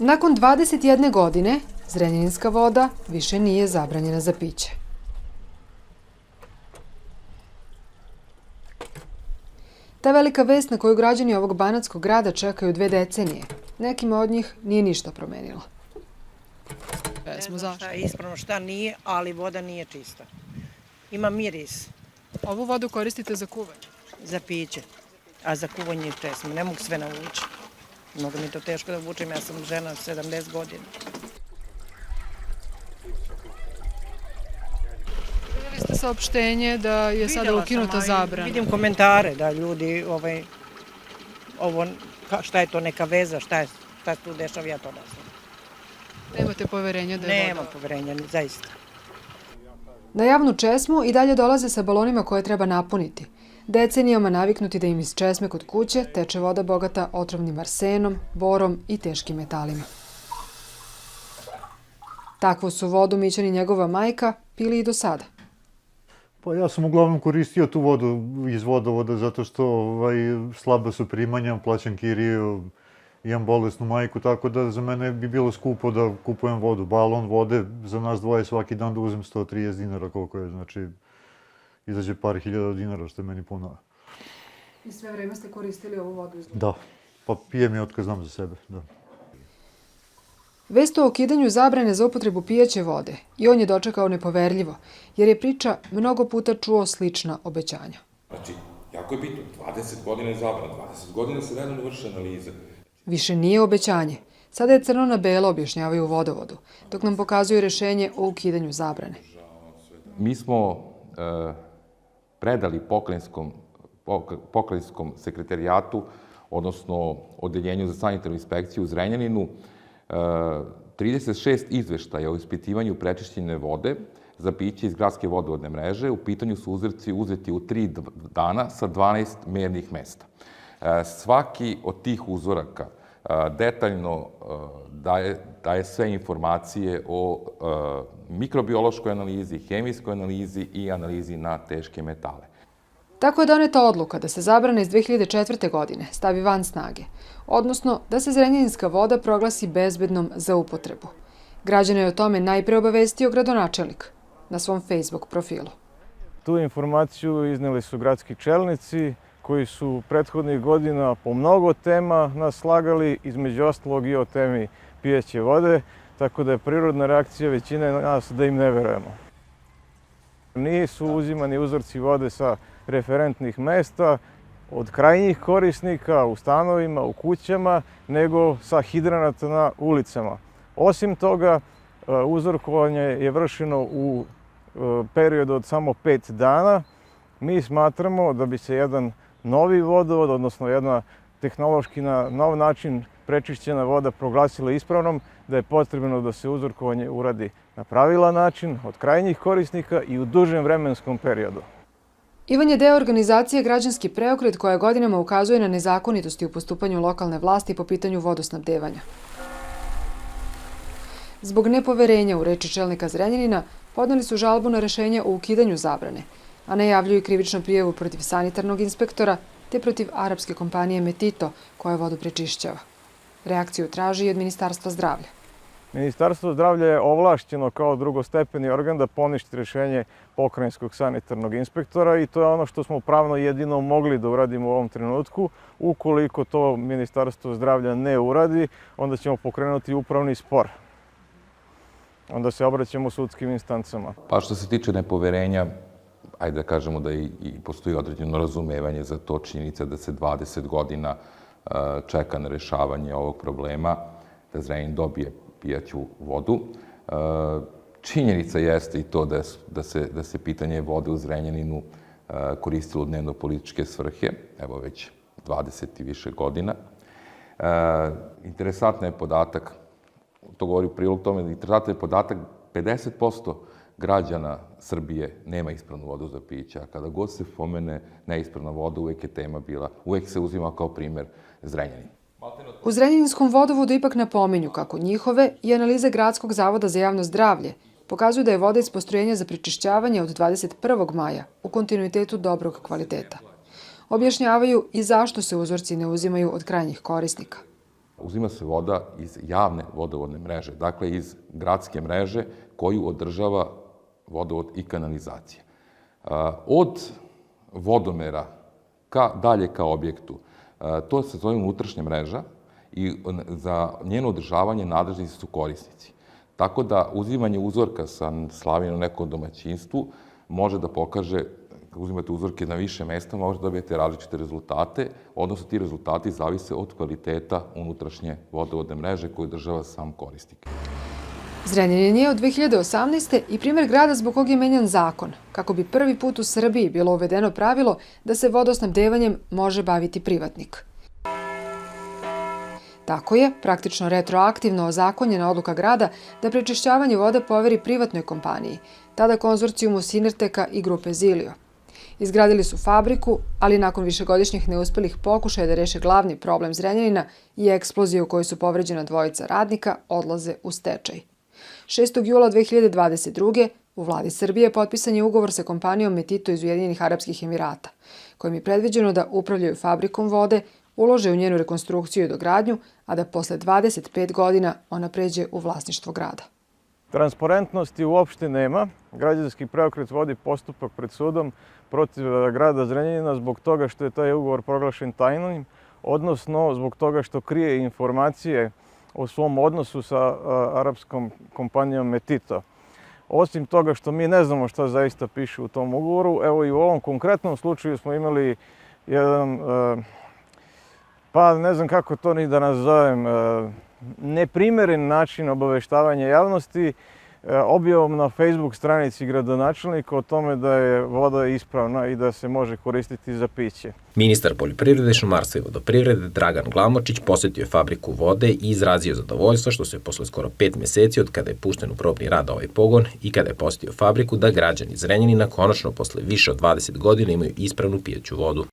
Nakon 21 godine, Zrenjaninska voda više nije zabranjena za piće. Ta velika vest na koju građani ovog banatskog grada čekaju 2 decenije, nekima od njih nije ništa promenila. Ne znam šta je ispravno, šta nije, ali voda nije čista. Ima miris. Ovu vodu koristite za kuvanje? Za piće, a za kuvanje česme. Ne mogu sve navući. Mnogo mi je to teško da vučem, ja sam žena 70 godina. Vidjeli ste saopštenje da je sada ukinuta zabrana? Vidim komentare da ljudi, šta je to neka veza, šta se tu dešava, ja to ne znam. Nemate poverenja da je voda? Nemam poverenja, zaista. Na javnu česmu i dalje dolaze sa balonima koje treba napuniti. Decenijama naviknuti da im iz česme kod kuće teče voda bogata otrovnim arsenom, borom i teškim metalima. Takvu su vodu Mićan i njegova majka pili i do sada. Pa ja sam uglavnom koristio tu vodu iz vodovoda zato što slaba su primanja, plaćam kiriju, imam bolesnu majku, tako da za mene bi bilo skupo da kupujem vodu. Balon vode za nas dvoje svaki dan da uzem 130 dinara koliko je, znači izađe par hiljada dinara što je meni puno. I sve vreme ste koristili ovu vodu iz voda? Da, pa pijem je otkad znam za sebe, da. Vest o ukidanju zabrane za upotrebu pijaće vode i on je dočekao nepoverljivo, jer je priča mnogo puta čuo slična obećanja. Znači, jako je bitno, 20 godina je zabrana, 20 godina se redovno vrše analize. Više nije obećanje. Sada je crno na belo, objašnjavaju u vodovodu, dok nam pokazuju rešenje o ukidanju zabrane. Mi smo predali pokrajinskom sekretarijatu, odnosno Odeljenju za sanitarnu inspekciju u Zrenjaninu, 36 izveštaja o ispitivanju prečišćene vode za piće iz gradske vodovodne mreže. U pitanju su uzorci uzeti u 3 dana sa 12 mernih mesta. Svaki od tih uzoraka detaljno daje sve informacije o mikrobiološkoj analizi, hemijskoj analizi i analizi na teške metale. Tako je doneta odluka da se zabrana iz 2004. godine stavi van snage, odnosno da se Zrenjaninska voda proglasi bezbednom za upotrebu. Građane je o tome najpre obavestio gradonačelnik na svom Facebook profilu. Tu informaciju izneli su gradski čelnici koji su prethodnih godina po mnogo tema nas slagali, između ostalog i o temi pijeće vode, tako da je prirodna reakcija većine nas da im ne verujemo. Nisu uzimani uzorci vode sa referentnih mesta, od krajnjih korisnika u stanovima, u kućama, nego sa hidranata na ulicama. Osim toga, uzorkovanje je vršeno u periodu od samo 5 dana. Mi smatramo da bi se jedan novi vodovod, odnosno jedna tehnološki na nov način prečišćena voda proglasila ispravnom, da je potrebno da se uzorkovanje uradi na pravilan način od krajnjih korisnika i u dužem vremenskom periodu. Ivan je deo organizacije Građanski preokret koja godinama ukazuje na nezakonitosti u postupanju lokalne vlasti po pitanju vodosnabdevanja. Zbog nepoverenja u reči čelnika Zrenjanina podneli su žalbu na rešenje o ukidanju zabrane, a najavljuju i krivičnu prijavu protiv sanitarnog inspektora te protiv arapske kompanije Metito koja vodu prečišćava. Reakciju traži i od Ministarstva zdravlja. Ministarstvo zdravlja je ovlašćeno kao drugostepeni organ da poništi rešenje pokrajinskog sanitarnog inspektora i to je ono što smo pravno jedino mogli da uradimo u ovom trenutku. Ukoliko to Ministarstvo zdravlja ne uradi, onda ćemo pokrenuti upravni spor. Onda se obraćamo sudskim instancama. Pa što se tiče nepoverenja, ajde da kažemo da i postoji određeno razumevanje za to, činjenica da se 20 godina čeka na rešavanje ovog problema, da Zrenjanin dobije pijaću vodu. Činjenica jeste i to da se pitanje vode u Zrenjaninu koristilo u dnevno-političke svrhe, evo već 20 i više godina. Interesantan je podatak, to govori u prilog tome, interesantan je podatak 50% građana Srbije nema ispravnu vodu za piće, a kada god se pomene neispravna voda, uvek je tema bila, uvek se uzima kao primer Zrenjanin. U Zrenjaninskom vodovodu ipak napominju kako njihove i analize Gradskog zavoda za javno zdravlje pokazuju da je voda iz postrojenja za prečišćavanje od 21. maja u kontinuitetu dobrog kvaliteta. Objašnjavaju i zašto se uzorci ne uzimaju od krajnjih korisnika. Uzima se voda iz javne vodovodne mreže, dakle iz gradske mreže koju održava vodovod i kanalizacija. Od vodomera dalje ka objektu, to se zove unutrašnja mreža i za njeno održavanje nadležni su korisnici. Tako da uzimanje uzorka sa slavine u nekom domaćinstvu može da pokaže, kad uzimate uzorke na više mesta, možete da dobijete različite rezultate, odnosno ti rezultati zavise od kvaliteta unutrašnje vodovodne mreže koju održava sam korisnik. Zrenjanin je od 2018. i primjer grada zbog kog je menjan zakon, kako bi prvi put u Srbiji bilo uvedeno pravilo da se vodosnabdevanjem može baviti privatnik. Tako je praktično retroaktivno ozakonjena odluka grada da prečišćavanje vode poveri privatnoj kompaniji, tada konzorcijumu Sinerteka i grupe Zilio. Izgradili su fabriku, ali nakon višegodišnjih neuspelih pokušaja da reše glavni problem Zrenjanina i eksploziju u kojoj su povređena dvojica radnika, odlaze u stečaj. 6. jula 2022. u vladi Srbije potpisan je ugovor sa kompanijom Metito iz Ujedinjenih Arapskih Emirata, kojim je predviđeno da upravljaju fabrikom vode, ulože u njenu rekonstrukciju i dogradnju, a da posle 25 godina ona pređe u vlasništvo grada. Transparentnosti uopšte nema. Građanski preokret vodi postupak pred sudom protiv grada Zrenjanina zbog toga što je taj ugovor proglašen tajnim, odnosno zbog toga što krije informacije o svom odnosu sa arapskom kompanijom Metito. Osim toga što mi ne znamo šta zaista piše u tom ugovoru, evo i u ovom konkretnom slučaju smo imali jedan, pa ne znam kako to ni da nazovem, neprimeren način obaveštavanja javnosti objavom na Facebook stranici gradonačelnika o tome da je voda ispravna i da se može koristiti za piće. Ministar poljoprivrede, šumarstva i vodoprivrede Dragan Glamočić posetio je fabriku vode i izrazio zadovoljstvo što se posle skoro 5 meseci od kada je pušten u probni rad ovaj pogon i kada je posetio fabriku da građani Zrenjanina konačno posle više od 20 godina imaju ispravnu pijaću vodu.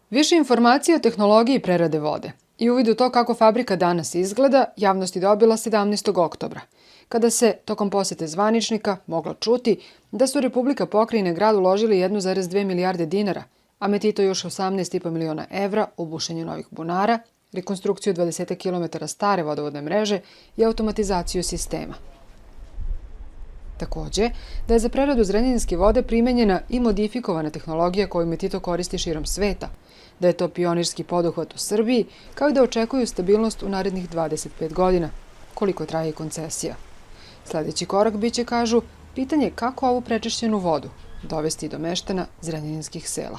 Više informacije o tehnologiji prerade vode i uvid u to kako fabrika danas izgleda javnost je dobila 17. oktobra, kada se, tokom posete zvaničnika, moglo čuti da su Republika, pokrajina i grad uložili 1,2 milijarde dinara, a Metito još 18,5 miliona evra u bušenje novih bunara, rekonstrukciju 20 km stare vodovodne mreže i automatizaciju sistema. Takođe, da je za preradu zrenjaninske vode primenjena i modifikovana tehnologija koju Metito koristi širom sveta, da je to pionirski poduhvat u Srbiji, kao i da očekuju stabilnost u narednih 25 godina, koliko traje koncesija. Sledeći korak biće, kažu, pitanje kako ovu prečišćenu vodu dovesti do meštana zrenjaninskih sela.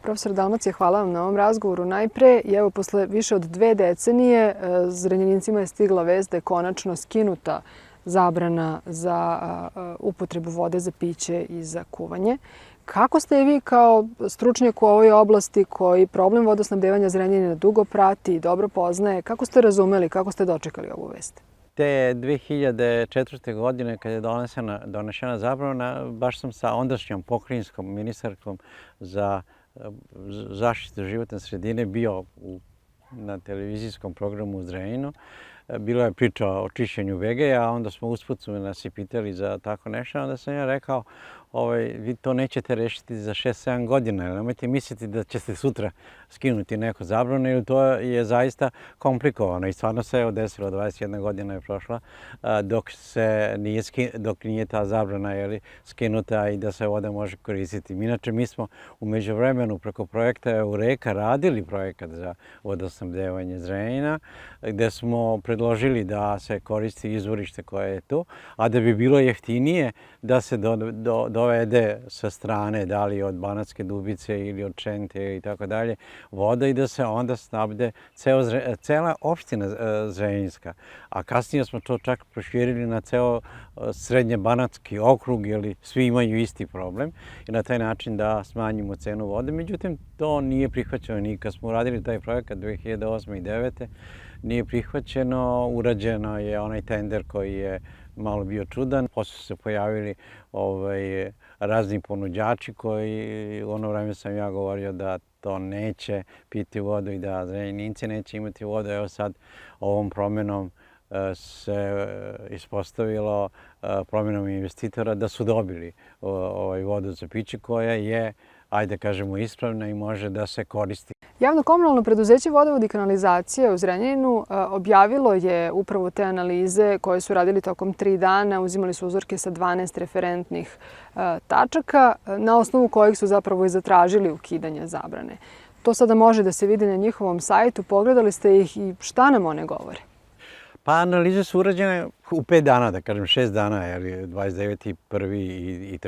Profesor Dalmacija, hvala vam na ovom razgovoru najpre. I evo, posle više od 2 decenije, Zrenjanincima je stigla vest da je konačno skinuta zabrana za upotrebu vode za piće i za kuvanje. Kako ste vi kao stručnjak u ovoj oblasti koji problem vodosnabdevanja Zrenjanina dugo prati i dobro poznaje, kako ste razumeli, kako ste dočekali ovu vest? Te 2004. godine kad je donešena zabrana, baš sam sa ondašnjom pokrajinskom ministarkom za zaštitu životne sredine bio na televizijskom programu u Zrenjaninu. Bilo je priča o čišćenju vege, a onda smo usput nas i pitali za tako nešto. Onda sam ja rekao, vi to nećete rešiti za 6-7 godina, jer nemojte misliti da ćete sutra skinuti neko zabranu, jer to je zaista komplikovano. I stvarno se je desilo, 21 godina je prošla, dok nije ta zabrana skinuta i da se voda može koristiti. Inače, mi smo u međuvremenu preko projekta Eureka radili projekat za vodosnabdevanje Zrenjanina, gde smo predložili da se koristi izvorište koje je tu, a da bi bilo jeftinije da se dovede sa strane, da li od Banatske Dubice ili od Čente i tako dalje, voda i da se onda snabde cela opština Zrenjaninska. A kasnije smo to čak proširili na ceo srednje Banatski okrug, jer svi imaju isti problem i na taj način da smanjimo cenu vode. Međutim, to nije prihvaćeno ni kad smo uradili taj projekat 2008. i 2009. Nije prihvaćeno, urađeno je onaj tender koji je malo bio čudan. Posle su se pojavili razni ponuđači koji u ono vreme sam ja govorio da to neće piti vodu i da Zrenjaninci neće imati vodu. Evo sad ovom promenom se ispostavilo promjenom investitora da su dobili vodu za piće koja je, ajde kažemo, ispravna i može da se koristi. Javno-komunalno preduzeće Vodovod i kanalizacija u Zrenjaninu objavilo je upravo te analize koje su radili tokom 3 dana. Uzimali su uzorke sa 12 referentnih tačaka, na osnovu kojih su zapravo i zatražili ukidanje zabrane. To sada može da se vidi na njihovom sajtu. Pogledali ste ih i šta nam one govore? Pa analize su urađene u 5 dana, da kažem 6 dana, 29. 1. i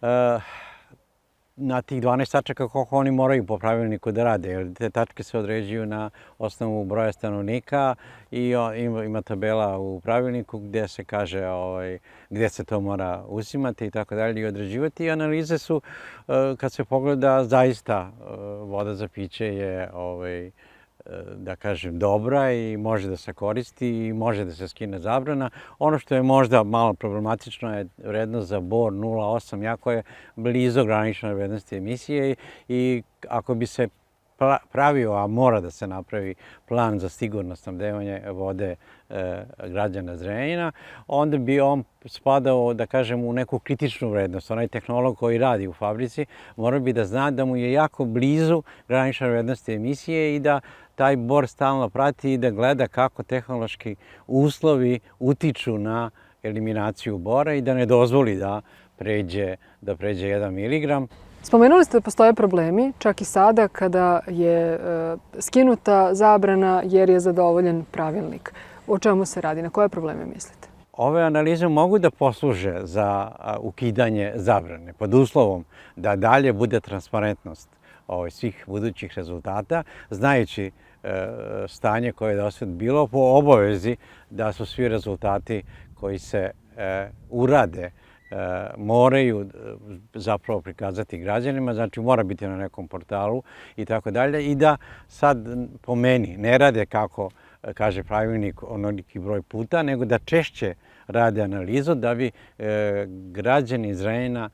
3. Na tih 12 tačaka koliko oni moraju po pravilniku da rade, jer te tačke se određuju na osnovu broja stanovnika i ima tabela u pravilniku gdje se kaže gdje se to mora uzimati i tako dalje i određivati. I analize su, kad se pogleda, zaista voda za piće je da kažem, dobra i može da se koristi i može da se skine zabrana. Ono što je možda malo problematično je vrednost za bor 0,8, jako je blizu granične vrednosti emisije i ako bi se pravio, a mora da se napravi plan za sigurno snabdevanje vode građana Zrenjanina, onda bi on spadao, da kažem, u neku kritičnu vrednost. Onaj tehnolog koji radi u fabrici mora bi da zna da mu je jako blizu granične vrednosti emisije i da taj bor stalno prati i da gleda kako tehnološki uslovi utiču na eliminaciju bora i da ne dozvoli da pređe 1 miligram. Spomenuli ste da postoje problemi, čak i sada kada je skinuta zabrana jer je zadovoljen pravilnik. O čemu se radi? Na koje probleme mislite? Ove analize mogu da posluže za ukidanje zabrane pod uslovom da dalje bude transparentnost svih budućih rezultata, znajući stanje koje je do sad bilo po obavezi da su svi rezultati koji se urade moraju zapravo prikazati građanima, znači mora biti na nekom portalu i tako dalje i da sad po meni ne rade kako kaže pravilnik onoliki broj puta, nego da češće rade analizu da bi građani Zrenjanina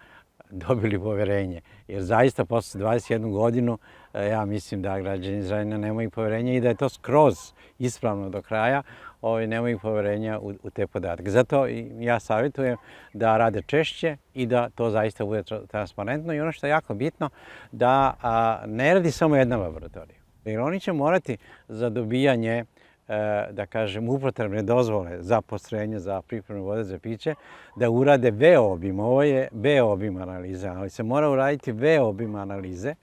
dobili poverenje. Jer zaista posle 21 godinu ja mislim da građani Zrenjanina nemaju poverenja i da je to skroz ispravno do kraja, nemaju poverenja u te podatke. Zato ja savjetujem da rade češće i da to zaista bude transparentno i ono što je jako bitno da ne radi samo jedna laboratorija. Jer oni će morati za dobijanje da kažem, upotrebne dozvole za postrojenje za pripremu vode za piće, da urade V obim. Ovo je B obim analize, ali se mora uraditi V obim analize.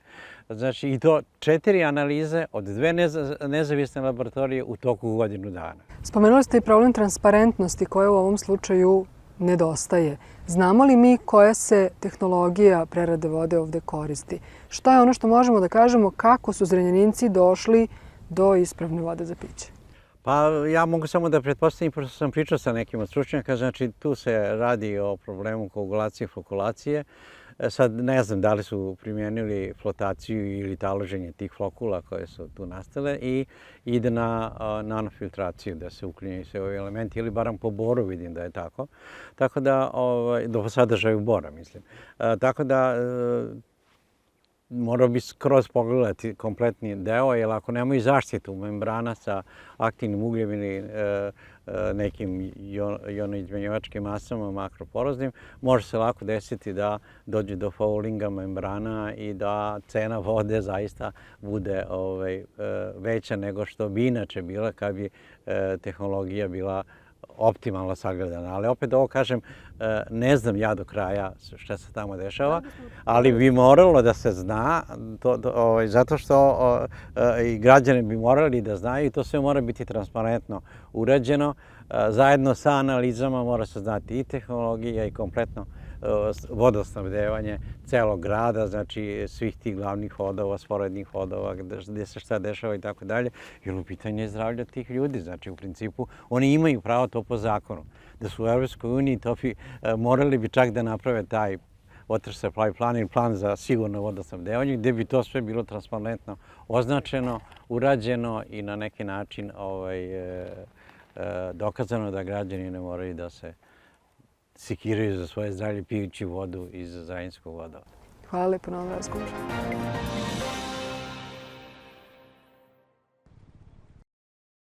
Znači, i to 4 analize od 2 nezavisne laboratorije u toku godinu dana. Spomenuli ste i problem transparentnosti koja u ovom slučaju nedostaje. Znamo li mi koja se tehnologija prerade vode ovde koristi? Šta je ono što možemo da kažemo kako su Zrenjaninci došli do ispravne vode za piće? Pa ja mogu samo da pretpostavim, pošto sam pričao sa nekim od stručnjaka, znači tu se radi o problemu koagulacije i flokulacije. Sad ne znam da li su primijenili flotaciju ili taloženje tih flokula koje su tu nastale i ide na nanofiltraciju da se uklinjaju sve ovi elementi ili barem po boru vidim da je tako. Tako da, do sadržaju bora mislim. Tako da morao bi skroz pogledati kompletni deo, jer ako nemaju zaštitu membrana sa aktivnim ugljem ili nekim jonoizmenjivačkim masama makroporoznim, može se lako desiti da dođe do foulinga membrana i da cena vode zaista bude veća nego što bi inače bila kad bi tehnologija bila optimalno sagledana. Ali opet ovo kažem, ne znam ja do kraja šta se tamo dešava, ali bi moralo da se zna, zato što i građani bi morali da znaju i to sve mora biti transparentno urađeno. Zajedno sa analizama mora se znati i tehnologija i kompletno vodosnabdevanje celog grada, znači svih tih glavnih vodova, sporednih vodova, gdje se šta dešava i tako dalje, jer u pitanju je zdravlje tih ljudi. Znači, u principu, oni imaju pravo to po zakonu. Da su u Evropskoj uniji, morali bi čak da naprave taj Water Supply plan ili plan za sigurno vodosnabdevanje, gdje bi to sve bilo transparentno označeno, urađeno i na neki način dokazano da građani ne moraju da se sekiraju za svoje zdravlje pijući vodu iz Zrenjaninskog vodovoda. Hvala lepo na ovom razgovoru.